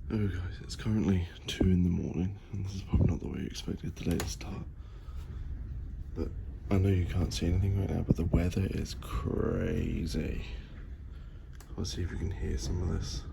Oh guys, it's currently 2 in the morning, and this is probably not the way you expected today to start. But I know you can't see anything right now, but the weather is crazy. Let's see if we can hear some of this.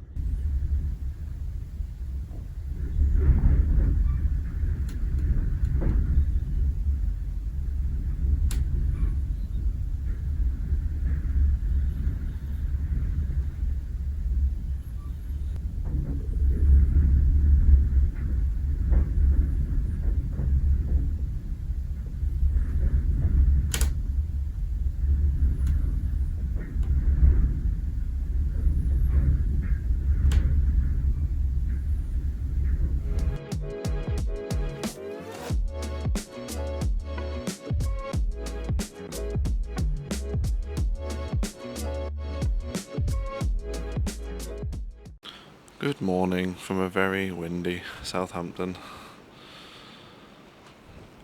Good morning from a very windy Southampton.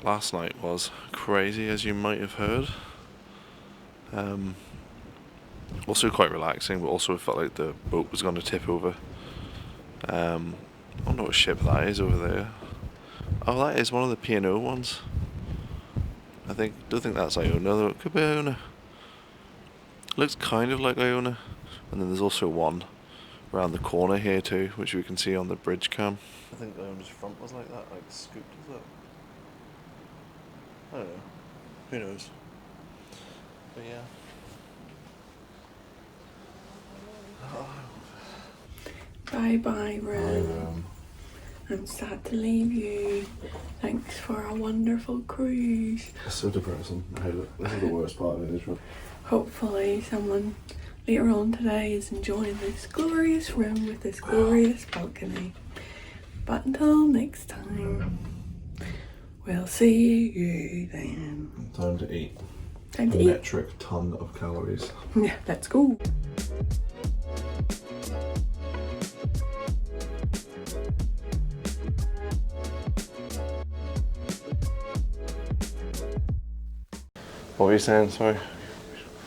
Last night was crazy, as you might have heard. Also quite relaxing, but also it felt like the boat was going to tip over. I don't know what ship that is over there. Oh, that is one of the P&O ones. Don't think that's Iona, though it could be Iona. Looks kind of like Iona. And then there's also one around the corner here too, which we can see on the bridge cam. I think Iona's front was like that, like scooped as that. I don't know. Who knows? But yeah. Bye bye, Ron. I'm sad to leave you. Thanks for a wonderful cruise. It's so depressing. I hate it. This is the worst part of it, Hopefully someone later on today is enjoying this glorious room with this glorious balcony. But until next time, we'll see you then. Time to eat. Time to a eat. Metric ton of calories. Yeah, let's go. What were you saying, sorry?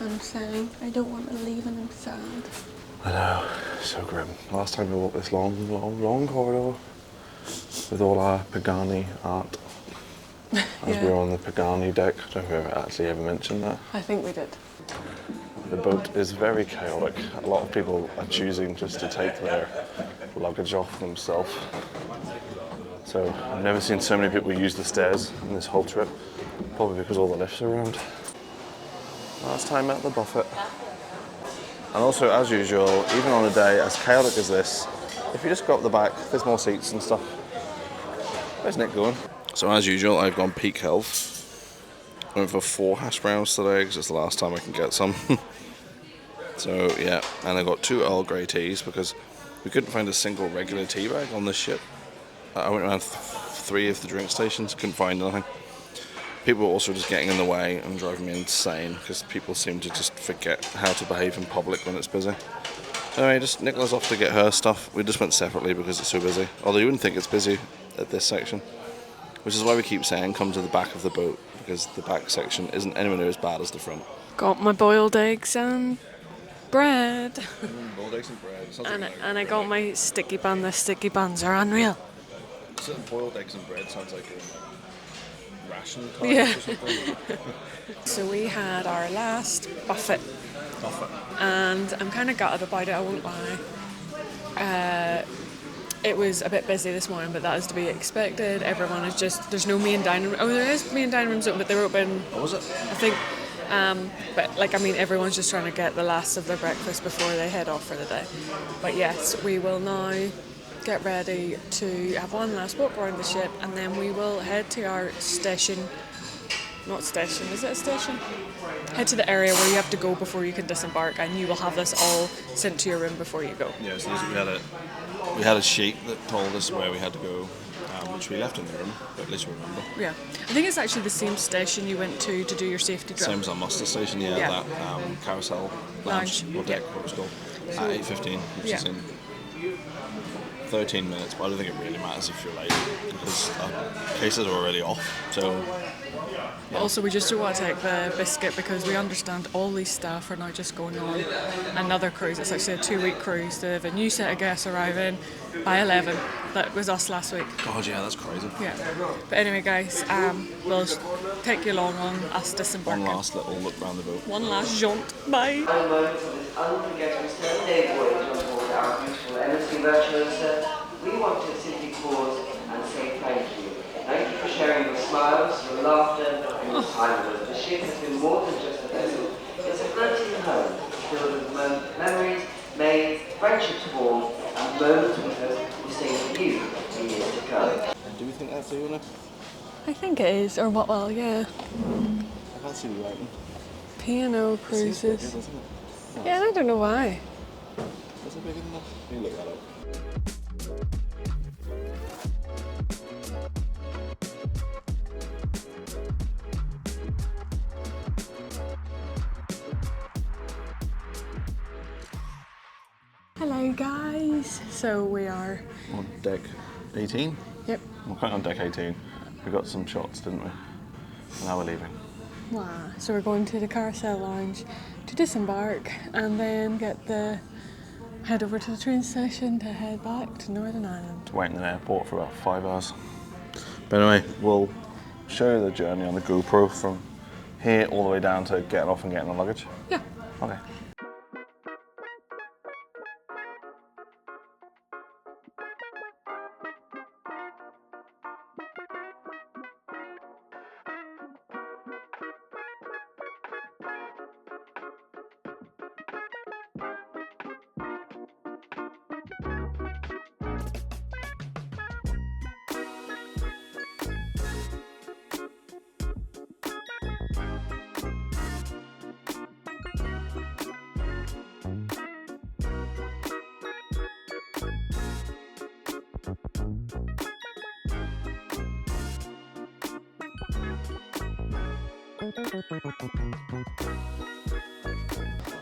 I'm saying I don't want to leave and I'm sad. I know, so grim. Last time we walked this long corridor with all our Pagani art. As we were on the Pagani deck. I don't know if we actually ever mentioned that. I think we did. The boat is very chaotic. A lot of people are choosing just to take their luggage off themselves. So I've never seen so many people use the stairs in this whole trip. Probably because all the lifts are around. Last time at the buffet. And also, as usual, even on a day as chaotic as this, if you just go up the back, there's more seats and stuff. Where's Nick going? So as usual, I've gone peak health. I went for 4 hash browns today because it's the last time I can get some. So yeah, and I got 2 Earl Grey teas because we couldn't find a single regular tea bag on this ship. I went around 3 of the drink stations, couldn't find anything. People were also just getting in the way and driving me insane because people seem to just forget how to behave in public when it's busy. Anyway, just Nicola's off to get her stuff. We just went separately because it's so busy. Although you wouldn't think it's busy at this section. Which is why we keep saying come to the back of the boat, because the back section isn't anywhere near as bad as the front. Got my boiled eggs and bread. Boiled eggs and bread. And I got my sticky bun. The sticky buns are unreal. Boiled eggs and bread sounds like a ration type Yeah. or something. So we had our last buffet. And I'm kind of gutted about it, I won't lie. It was a bit busy this morning, but that is to be expected. Everyone is just, there's no main dining room. Oh, there is main dining rooms open, but they were open. Oh, was it? I think. But everyone's just trying to get the last of their breakfast before they head off for the day. But yes, we will now get ready to have one last walk around the ship, and then we will head to our station. Not station, is it a station? Head to the area where you have to go before you can disembark, and you will have this all sent to your room before you go. Yeah, so we had a sheet that told us where we had to go, which we left in the room, but at least we remember. Yeah, I think it's actually the same station you went to do your safety drop. Same as our muster station, yeah. That carousel lounge or deck, what it was called, at 8:15, which is in 13 minutes, but I don't think it really matters if you're late because cases are already off. So. Yeah. Also, we just don't want to take the biscuit because we understand all these staff are now just going on another cruise. It's actually a 2-week cruise. They have a new set of guests arriving by 11. That was us last week. God, yeah, that's crazy. Yeah. But anyway, guys, we'll take you along on us disembarking. One last little look around the boat. One last jaunt. Bye. Unforgettable 7-day voyage on board our beautiful MSC Virtuosa, we want to simply pause and say thank you. Thank you for sharing your smiles, your laughter, and your time with us. The ship has been more than just a vessel. It's a floating home filled with memories made, friendships formed, and moments we hope will stay with you in years to come. Do you think that's the owner? I think it is, or what? Well, yeah. I can't see the writing. P&O Cruises. Big, isn't it? Yeah, I don't know why. Is it big enough? You look that up. Hello guys, so we are On deck 18? Yep. We're currently on deck 18. We got some shots, didn't we? And now we're leaving. Wow. So we're going to the carousel lounge to disembark and then head over to the train station to head back to Northern Ireland. Wait in an airport for about 5 hours. But anyway, we'll show you the journey on the GoPro from here all the way down to getting off and getting the luggage. Yeah. Okay.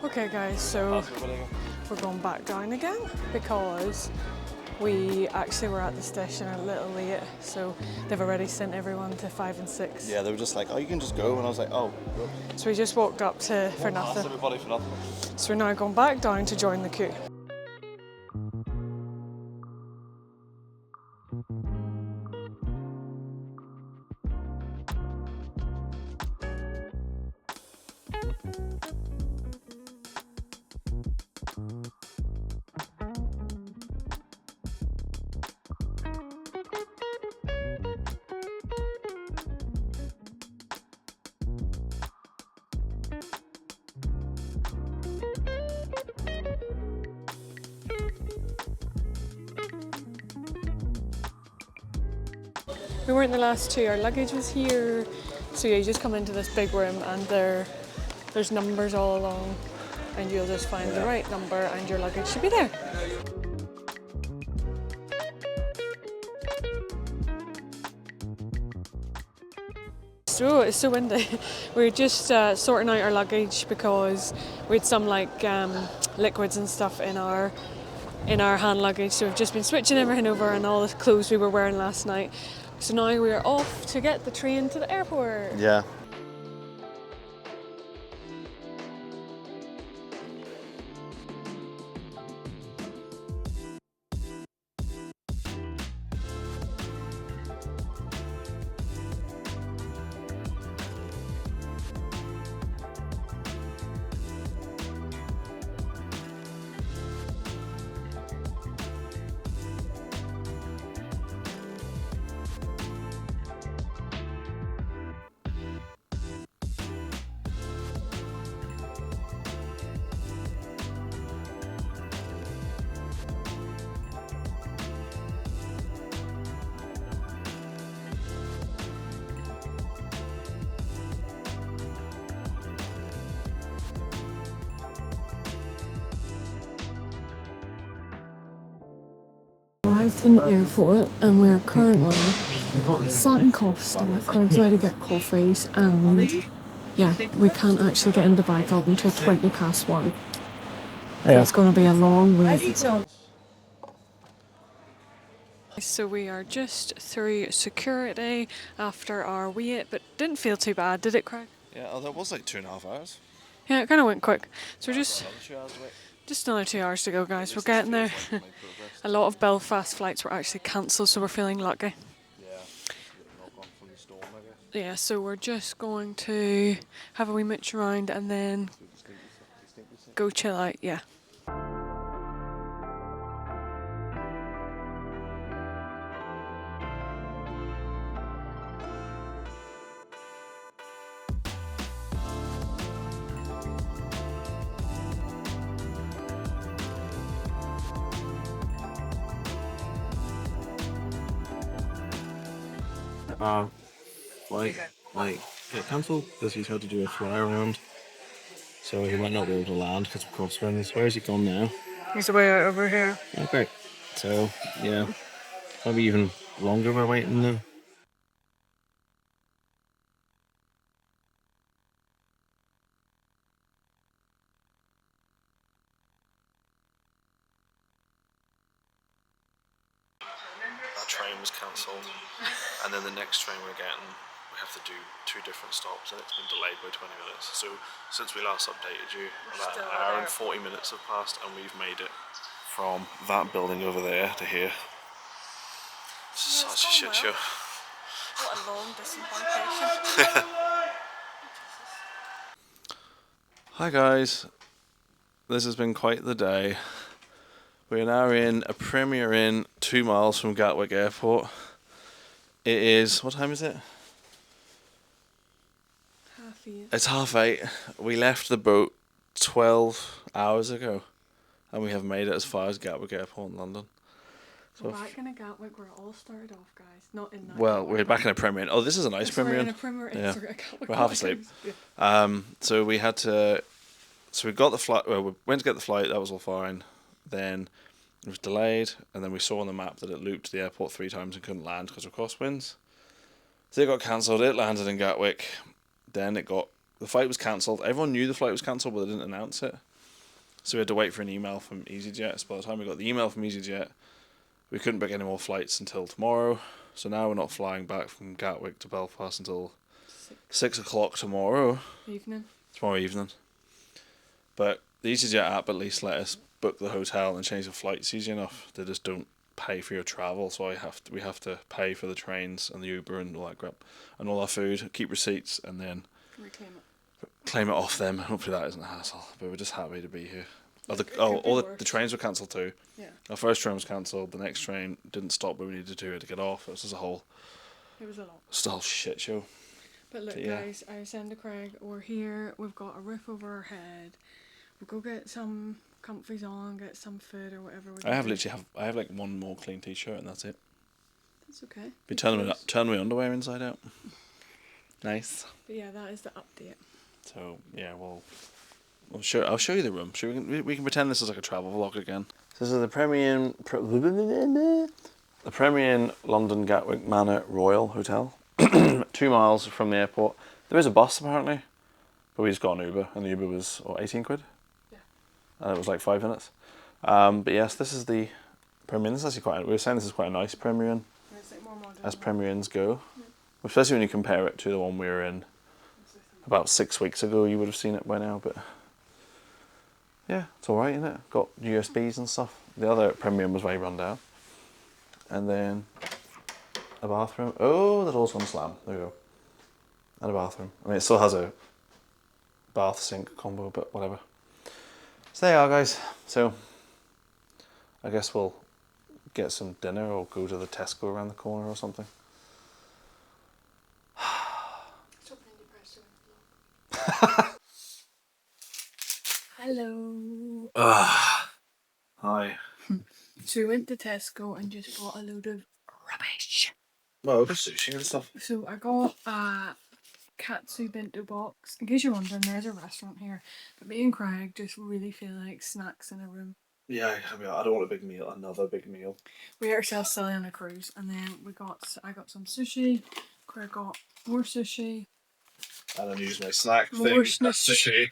Okay guys, so we're going back down again because we actually were at the station a little late, so they've already sent everyone to 5 and 6. Yeah, they were just like, oh, you can just go. And I was like, oh. So we just walked up for nothing. Everybody for nothing. So we're now going back down to join the queue. We weren't the last two, our luggage was here. So yeah, you just come into this big room and there's numbers all along and you'll just find the right number and your luggage should be there. So it's so windy. We're just sorting out our luggage because we had some liquids and stuff in our hand luggage, so we've just been switching everything over and all the clothes we were wearing last night. So now we are off to get the train to the airport. Yeah. Arrived in the airport and we're currently sat in Costa, currently to get coffees, and yeah, we can't actually get into Bangkok until 1:20. So it's going to be a long wait. So we are just through security after our wait, but didn't feel too bad, did it, Craig? Yeah, although it was like 2.5 hours. Yeah, it kind of went quick. So we're I've got another 2 hours to wait. just another 2 hours to go, guys. At We're least this getting there. feels like we made progress. A lot of Belfast flights were actually cancelled, so we're feeling lucky. Yeah, just a bit of knock on from the storm, I guess. Yeah, so we're just going to have a wee mooch around and then go chill out. Yeah. Like get cancelled because he's had to do a fly around, so he might not be able to land because of crosswinds. Where is he gone now? He's away out over here. Oh, great. So yeah, maybe even longer we're waiting now. That train was cancelled, and then the next train we're getting, we have to do 2 different stops, and it's been delayed by 20 minutes. So since we last updated you, about an hour and 40 minutes have passed, and we've made it from that building over there to here. Such a shit show. What a long disembarkation. Hi guys, this has been quite the day. We are now in a Premier Inn 2 miles from Gatwick Airport. It is, what time is it? 8:30. It's 8:30. We left the boat 12 hours ago and we have made it as far as Gatwick Airport in London. So we're back in a Gatwick where it all started off, guys. Not in that. Well, Gatwick. we're back in a Premier Inn. Oh, this is a nice Premier Inn. In a Premier Inn. Yeah. Sorry, a Gatwick. We're half asleep. So we had to. So we got the flight. Well, we went to get the flight. That was all fine. Then it was delayed, and then we saw on the map that it looped the airport 3 times and couldn't land because of crosswinds. So it got cancelled. It landed in Gatwick. Then the flight was cancelled. Everyone knew the flight was cancelled, but they didn't announce it. So we had to wait for an email from EasyJet. So by the time we got the email from EasyJet, we couldn't book any more flights until tomorrow. So now we're not flying back from Gatwick to Belfast until 6 o'clock tomorrow Evening. evening. But the EasyJet app at least let us book the hotel and change the flights easy enough. They just don't pay for your travel, so we have to pay for the trains and the Uber and all that crap and all our food, keep receipts, and then claim it off them. Hopefully that isn't a hassle. But we're just happy to be here. The trains were cancelled too. Yeah. Our first train was cancelled. The next train didn't stop where we needed to get off. It was just a whole shit show. But look, guys, I was saying to Craig, we're here. We've got a roof over our head. We'll go get some comfies on, get some food or whatever. I have like one more clean t-shirt and that's it. That's okay. Be turn my underwear inside out. Nice. But yeah, that is the update. So yeah, I'll show you the room. Sure, we can pretend this is like a travel vlog again. This is the Premier Inn London Gatwick Manor Royal Hotel, 2 miles from the airport. There is a bus apparently, but we just got an Uber, and the Uber was 18 quid. Yeah. And it was like 5 minutes. But yes, this is the Premier Inn. This is actually we were saying this is quite a nice Premier Inn, Like more modern, as Premier Inns go, especially when you compare it to the one we were in about 6 weeks ago. You would have seen it by now, but yeah, it's alright, isn't it? Got USBs and stuff. The other Premier Inn was very run down. And then a bathroom. Oh, the door's gonna slam. There we go. And a bathroom. I mean, it still has a bath sink combo, but whatever. So there you are, guys. So I guess we'll get some dinner or go to the Tesco around the corner or something. Hello. Hi. So we went to Tesco and just bought a load of rubbish. Well, sushi and stuff. So I got a katsu bento box. In case you're wondering, there's a restaurant here. But me and Craig just really feel like snacks in a room. Yeah, I mean, I don't want a big meal, another big meal. We ate ourselves silly on a cruise, and then I got some sushi. Craig got more sushi. And then use my snack More thing. snacks. Sushi.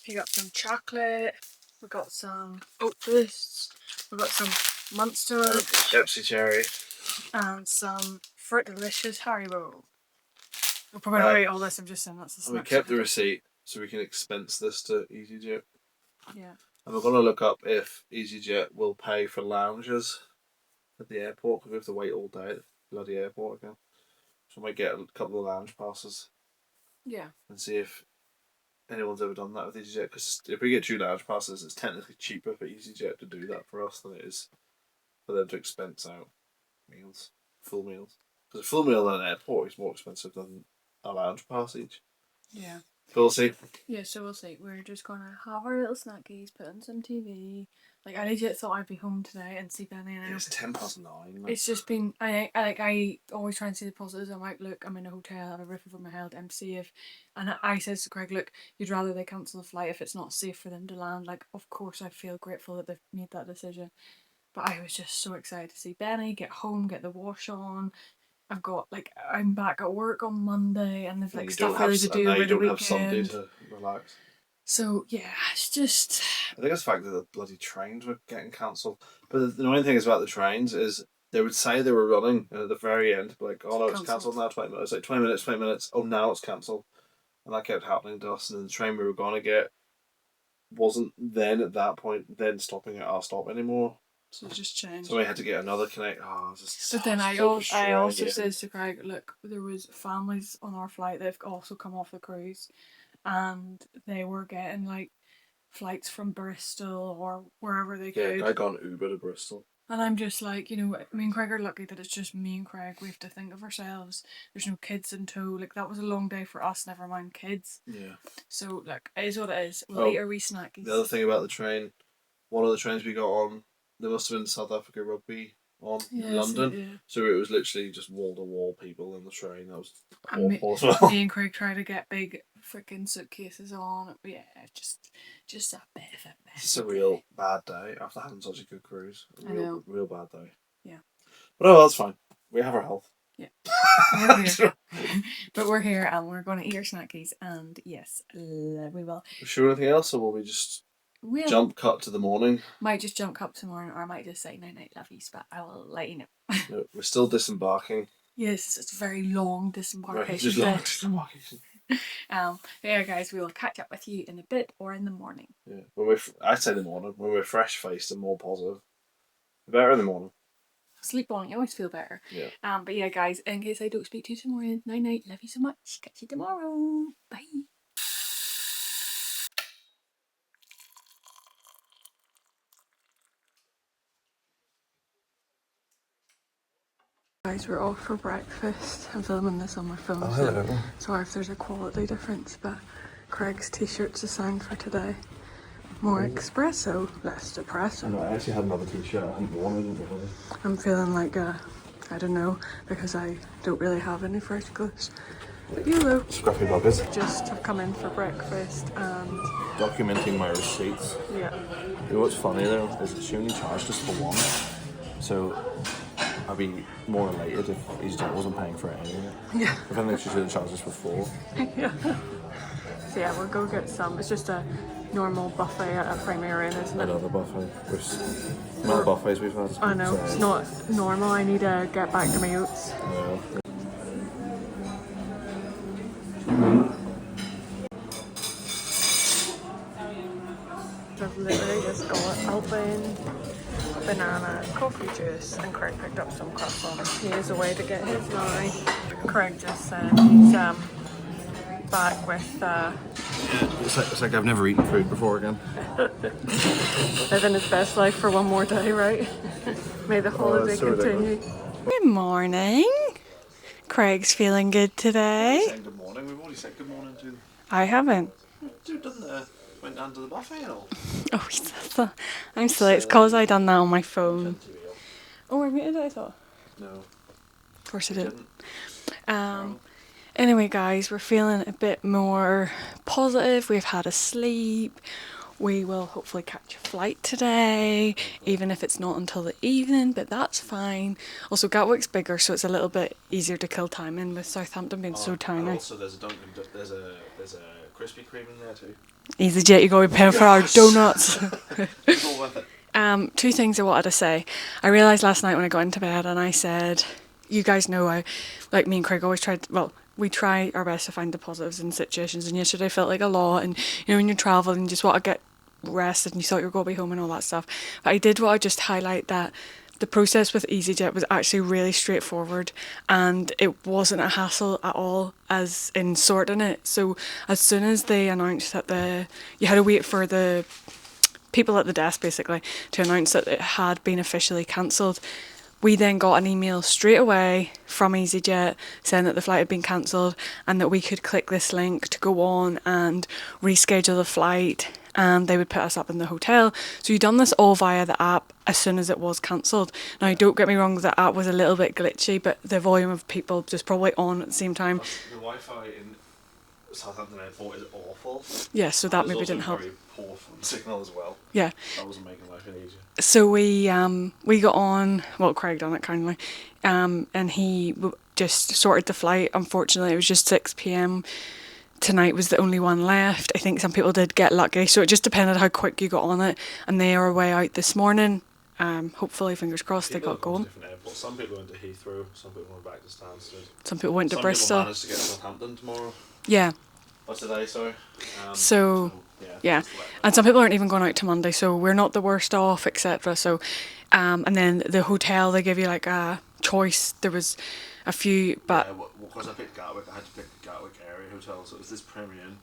He got some chocolate. We got some oat crisps. We got some Munster Pepsi cherry. and some Fruit Delicious Haribo. We'll probably not eat all this, I'm just saying that's the And we snack. kept the receipt so we can expense this to EasyJet. Yeah. And we're going to look up if EasyJet will pay for lounges at the airport, because we have to wait all day at the bloody airport again. So we might get a couple of lounge passes. Yeah. And see if anyone's ever done that with EasyJet. Because if we get 2 lounge passes, it's technically cheaper for EasyJet to do that for us than it is for them to expense out meals, full meals. Because a full meal at an airport is more expensive than a lounge pass each. Yeah. So we'll see. Yeah, so we'll see. We're just gonna have our little snackies, put on some TV. Like, I legit thought I'd be home today and see Benny, and It's 9:10. it's just been, I always try and see the positives. I'm like, look, I'm in a hotel, I have a roof over my head, I'm safe. And I says to Craig, look, you'd rather they cancel the flight if it's not safe for them to land. Like, of course I feel grateful that they've made that decision. But I was just so excited to see Benny, get home, get the wash on. I'm back at work on Monday, and there's like stuff really to do over the weekend. Have Sunday to relax. So yeah, it's just. I think it's the fact that the bloody trains were getting cancelled. But the annoying thing is about the trains is they would say they were running, and at the very end, like, oh no, it's cancelled now. 20 minutes. It's like 20 minutes, 20 minutes. Oh, now it's cancelled, and that kept happening to us. And then the train we were gonna get wasn't then at that point then stopping at our stop anymore. So it just changed. So we had to get another connect. But then I also says to Craig, look, there was families on our flight that have also come off the cruise, and they were getting like flights from Bristol or wherever they could. Yeah, I got an Uber to Bristol. And I'm just like, you know, me and Craig are lucky that it's just me and Craig. We have to think of ourselves. There's no kids in tow. Like, that was a long day for us, never mind kids. Yeah. So, like, it is what it is. We'll eat our wee snackies. The other thing about the train, one of the trains we got on, there must have been South Africa rugby on in London. So it was literally just wall-to-wall people in the train. That was awful as well. Me and Craig tried to get big freaking suitcases on. Yeah, just a bit of a mess. It's a real bad day after having such a good cruise. Real bad day. Yeah. But oh, that's fine. We have our health. Yeah. We're here. But we're here and we're going to eat our snackies, and yes, we will. Sure, anything else, or will we just jump cut to the morning? Might just jump cut to the morning, or I might just say night lovies, but I will let you know. No, we're still disembarking. Yes, it's a very long disembarkation. Right, just long disembarkation. Yeah, guys, we will catch up with you in a bit or in the morning. Yeah, I say the morning when we're fresh faced and more positive. Better in the morning. Sleep on, you always feel better. Yeah. But yeah, guys, in case I don't speak to you tomorrow, night, love you so much. Catch you tomorrow. Bye. Guys, we're off for breakfast. I'm filming this on my phone. Oh, hello. So sorry if there's a quality difference, but Craig's t-shirt's assigned for today. More espresso, less depresso. No, I actually had another t-shirt I hadn't worn. I'm feeling like I don't know, because I don't really have any fresh clothes. But you know, Scruffy buggers. just have come in for breakfast and Documenting my receipts. yeah. You know what's funny though is she only charged us for one, so I'd be more elated if EasyJet wasn't paying for it anyway. Yeah. I think she should have charged us for 4. Yeah. So yeah, we'll go get some. It's just a normal buffet at a Premier Inn, isn't it? Another buffet. With more buffets we've had. I know, it's not normal. I need to get back to my oats. I've literally just got open banana, coffee juice, and Craig picked up some croissants. He is away to get his now. Craig just said he's back with It's like I've never eaten food before again. living his best life for one more day, right? May the holiday continue. Good morning. Craig's feeling good today. Saying good morning. We've already said good morning to them. I haven't. Dude, went down to the buffet and all. Oh, I'm silly. It's because I done that on my phone. Oh, I muted it, I thought. No. Of course I did. Anyway, guys, we're feeling a bit more positive. We've had a sleep. We will hopefully catch a flight today, even if it's not until the evening, but that's fine. Also, Gatwick's bigger, so it's a little bit easier to kill time in, with Southampton being so tiny. Also, there's a Dunkin', there's a Krispy Kreme in there too. EasyJet, you got to be paying for our donuts. It's all worth it. Two things I wanted to say. I realised last night when I got into bed and I said, you guys know I, like me and Craig always we try our best to find the positives in situations, and yesterday felt like a lot, and you know when you're travelling you just want to get rested and you thought you were going to be home and all that stuff. But I did want to just highlight that the process with EasyJet was actually really straightforward, and it wasn't a hassle at all as in sorting it. So as soon as they announced that you had to wait for the people at the desk basically to announce that it had been officially cancelled, we then got an email straight away from EasyJet saying that the flight had been cancelled and that we could click this link to go on and reschedule the flight, and they would put us up in the hotel. So you'd done this all via the app as soon as it was cancelled. Now don't get me wrong, the app was a little bit glitchy, but the volume of people just probably on at the same time. The Wi-Fi in Southampton Airport is awful. Yeah, so that maybe didn't help. Very poor phone signal as well. Yeah. That wasn't making life any easier. So we got on, well, Craig done it kindly, and he just sorted the flight. Unfortunately, it was just 6 p.m. Tonight was the only one left. I think some people did get lucky, so it just depended how quick you got on it, and they are way out this morning. Hopefully, fingers crossed, they got going. Some people went to Heathrow, some people went back to Stansted. Some people went to Bristol. Some people managed to get to Southampton tomorrow. Yeah. What's today, sorry? Yeah, and some people aren't even going out to Monday, so we're not the worst off, etc. So, and then the hotel, they give you like a choice. There was a few, but because I picked Gatwick, I had to pick the Gatwick area hotel. So it was this Premier Inn,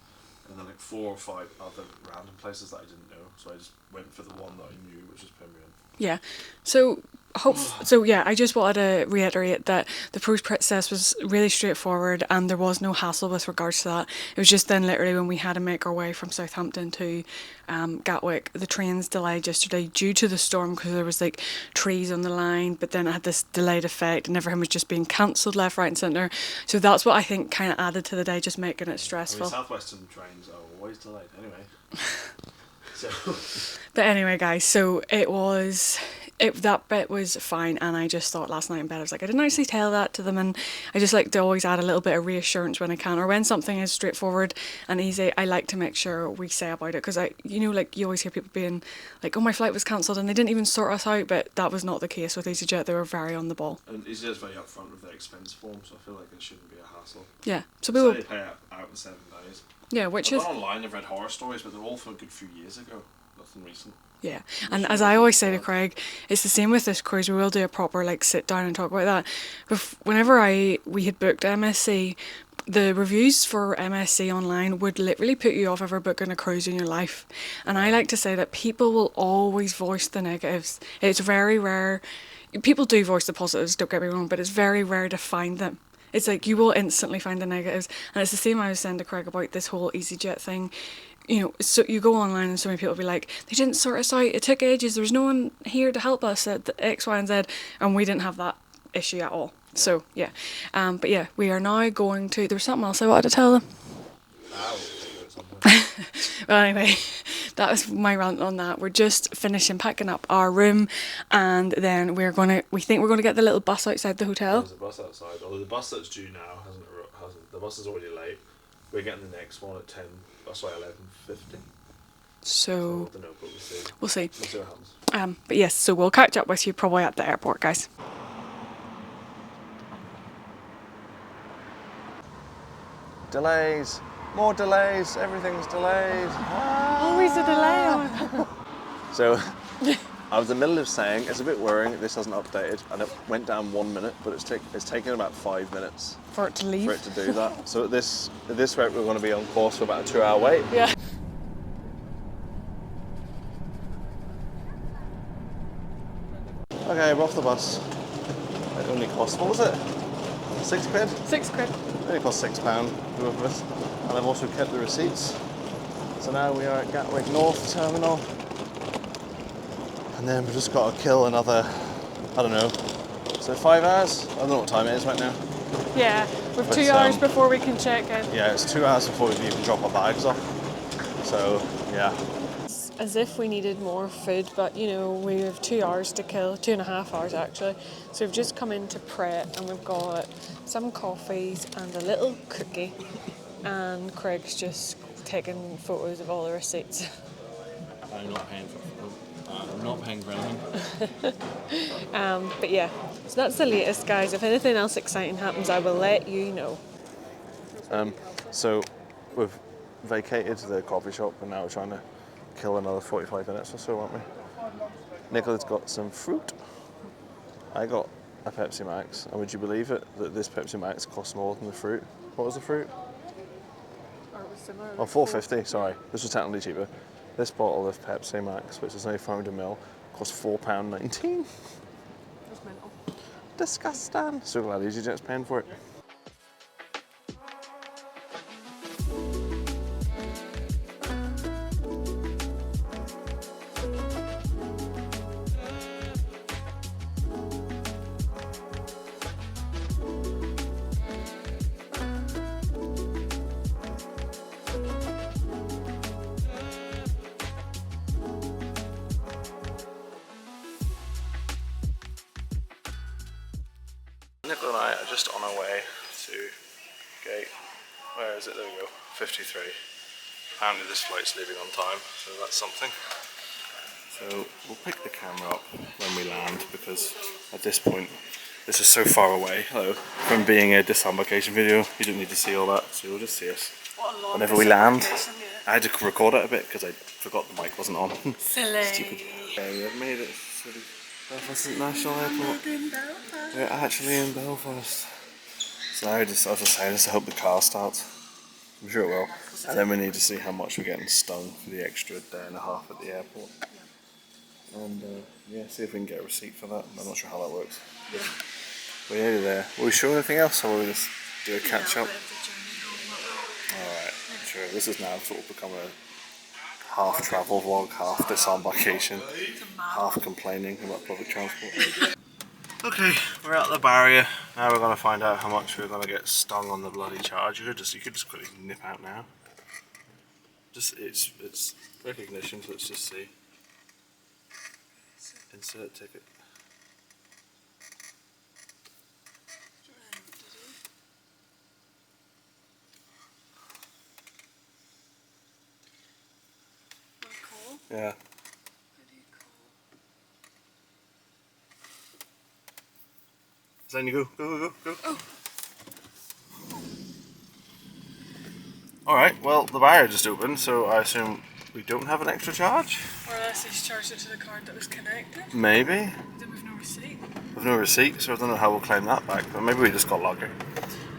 and then like 4 or 5 other random places that I didn't know. So I just went for the one that I knew, which was Premier Inn. Yeah, so I just wanted to reiterate that the process was really straightforward and there was no hassle with regards to that. It was just then literally when we had to make our way from Southampton to Gatwick, the trains delayed yesterday due to the storm because there was like trees on the line, but then it had this delayed effect and everything was just being cancelled left, right and centre. So that's what I think kind of added to the day, just making it stressful. South Western trains are always delayed anyway. But anyway, guys, so that bit was fine, and I just thought last night in bed, I was like, I didn't actually tell that to them, and I just like to always add a little bit of reassurance when I can, or when something is straightforward and easy, I like to make sure we say about it, because like you always hear people being like, oh, my flight was cancelled and they didn't even sort us out, but that was not the case with EasyJet. They were very on the ball. And EasyJet's very upfront with their expense form, so I feel like it shouldn't be a hassle. Yeah, so they pay out in 7 days. Yeah, which I've is gone online, I've read horror stories, but they're all from a good few years ago. Nothing recent. Yeah, and as I always say to Craig, it's the same with this cruise. We will do a proper sit down and talk about that. Whenever we had booked MSC, the reviews for MSC online would literally put you off ever booking a cruise in your life. And I like to say that people will always voice the negatives. It's very rare. People do voice the positives, don't get me wrong, but it's very rare to find them. It's like you will instantly find the negatives. And it's the same I was saying to Craig about this whole EasyJet thing. You know, so you go online and so many people will be like, they didn't sort us out, it took ages, there was no one here to help us at the X, Y and Z, and we didn't have that issue at all. So yeah, but yeah, we are now going to, there was something else I wanted to tell them. Well, anyway, that was my rant on that. We're just finishing packing up our room, and then we think we're gonna get the little bus outside the hotel. There's a bus outside, although the bus that's due now hasn't. The bus is already late. We're getting the next one at 11:50. So I don't know, but we'll see. We'll see. We'll see what happens. But yes, so we'll catch up with you probably at the airport, guys. Delays, more delays, everything's delayed. Always a delay. So I was in the middle of saying it's a bit worrying this hasn't updated, and it went down 1 minute, but it's taken about 5 minutes for it to leave. For it to do that. So at this rate, we're going to be on course for about a 2-hour wait. Yeah. Okay, we're off the bus. It only cost, what was it? 6 quid? 6 quid. It only cost £6 to go with us. And I've also kept the receipts. So now we are at Gatwick North Terminal. And then we've just got to kill another, I don't know, so 5 hours? I don't know what time it is right now. Yeah, we've 2 hours before we can check in. Yeah, it's 2 hours before we can even drop our bags off. So, yeah. It's as if we needed more food, but you know, we have 2 hours to kill, 2.5 hours actually. So we've just come into Pret and we've got some coffees and a little cookie. And Craig's just taking photos of all the receipts. I'm not paying for it. I'm not paying for anything. But yeah, so that's the latest, guys. If anything else exciting happens, I will let you know. So we've vacated the coffee shop and now we're trying to kill another 45 minutes or so, aren't we? Nicola's got some fruit. I got a Pepsi Max, and would you believe it that this Pepsi Max costs more than the fruit? What was the fruit? Oh, $4.50, sorry. This was technically cheaper. This bottle of Pepsi Max, which is only 500ml, costs £4.19. That's mental. Disgusting. So glad EasyJet's paying for it. Nicola and I are just on our way to gate, where is it? There we go, 53. Apparently this flight's leaving on time, so that's something. So we'll pick the camera up when we land, because at this point this is so far away from being a disembarkation video, you don't need to see all that, so you'll just see us whenever we land. I had to record it a bit because I forgot the mic wasn't on. Silly. Stupid. We've made it to the Belfast International Airport. We're actually in Belfast. So now I just hope the car starts. I'm sure it will. And then we need to see how much we're getting stung for the extra day and a half at the airport. And yeah, see if we can get a receipt for that. I'm not sure how that works. We're nearly there. Were we sure anything else, or will we just do a catch up? Alright, sure. This is now sort of become a half travel vlog, half disembarkation, half complaining about public transport. Okay, we're at the barrier. Now we're going to find out how much we're going to get stung on the bloody charge. You could just quickly nip out now. Just it's recognition, so let's just see. Insert ticket. Yeah. Then you go. Oh. Alright, well the barrier just opened, so I assume we don't have an extra charge? Or unless he's charged it to the card that was connected. Maybe. Then we've no receipt. We've no receipt, so I don't know how we'll claim that back, but maybe we just got lucky.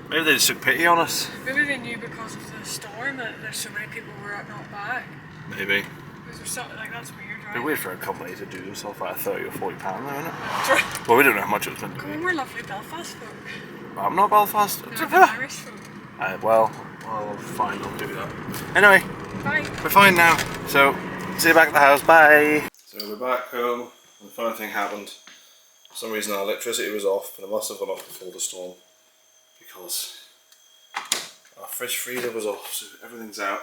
Maybe they just took pity on us. Maybe they knew because of the storm that there's so many people who were not back. Maybe. Because there's something like that's weird, right? It'd be weird for a company to do themselves like £30 or £40 though, isn't it? Well, we don't know how much it was meant to be. We're lovely Belfast folk. I'm not Belfast. We're Irish folk. Well, fine, I'll do that. Anyway, Bye. we're fine now, so see you back at the house, bye! So we're back home, and the funny thing happened. For some reason our electricity was off, but it must have gone off before the storm, because our fridge freezer was off, so everything's out.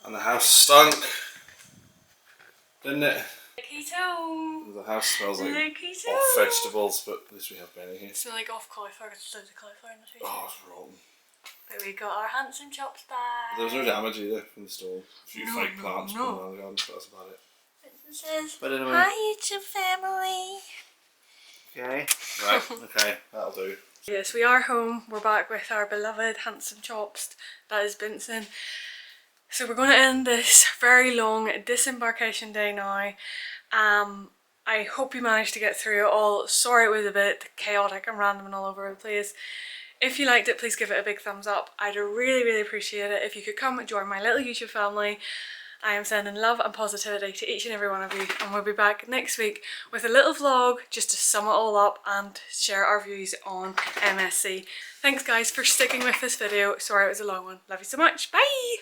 And the house stunk, didn't it? Keto. The house smells like Keto. off vegetables, but at least we have Benny here. Smell like off cauliflower, it's loads of cauliflower in the fridge. Oh, it's rotten. But we got our handsome chops back. There was no damage either from the storm. A few fake plants from around the garden, but that's about it. Says, But anyway. hi YouTube family. Okay. Right, okay, that'll do. Yes, we are home. We're back with our beloved handsome chops. That is Vincent. So we're going to end this very long disembarkation day now. I hope you managed to get through it all. Sorry it was a bit chaotic and random and all over the place. If you liked it, please give it a big thumbs up. I'd really appreciate it if you could come and join my little YouTube family. I am sending love and positivity to each and every one of you, and we'll be back next week with a little vlog just to sum it all up and share our views on MSC. Thanks guys for sticking with this video. Sorry it was a long one. Love you so much. Bye!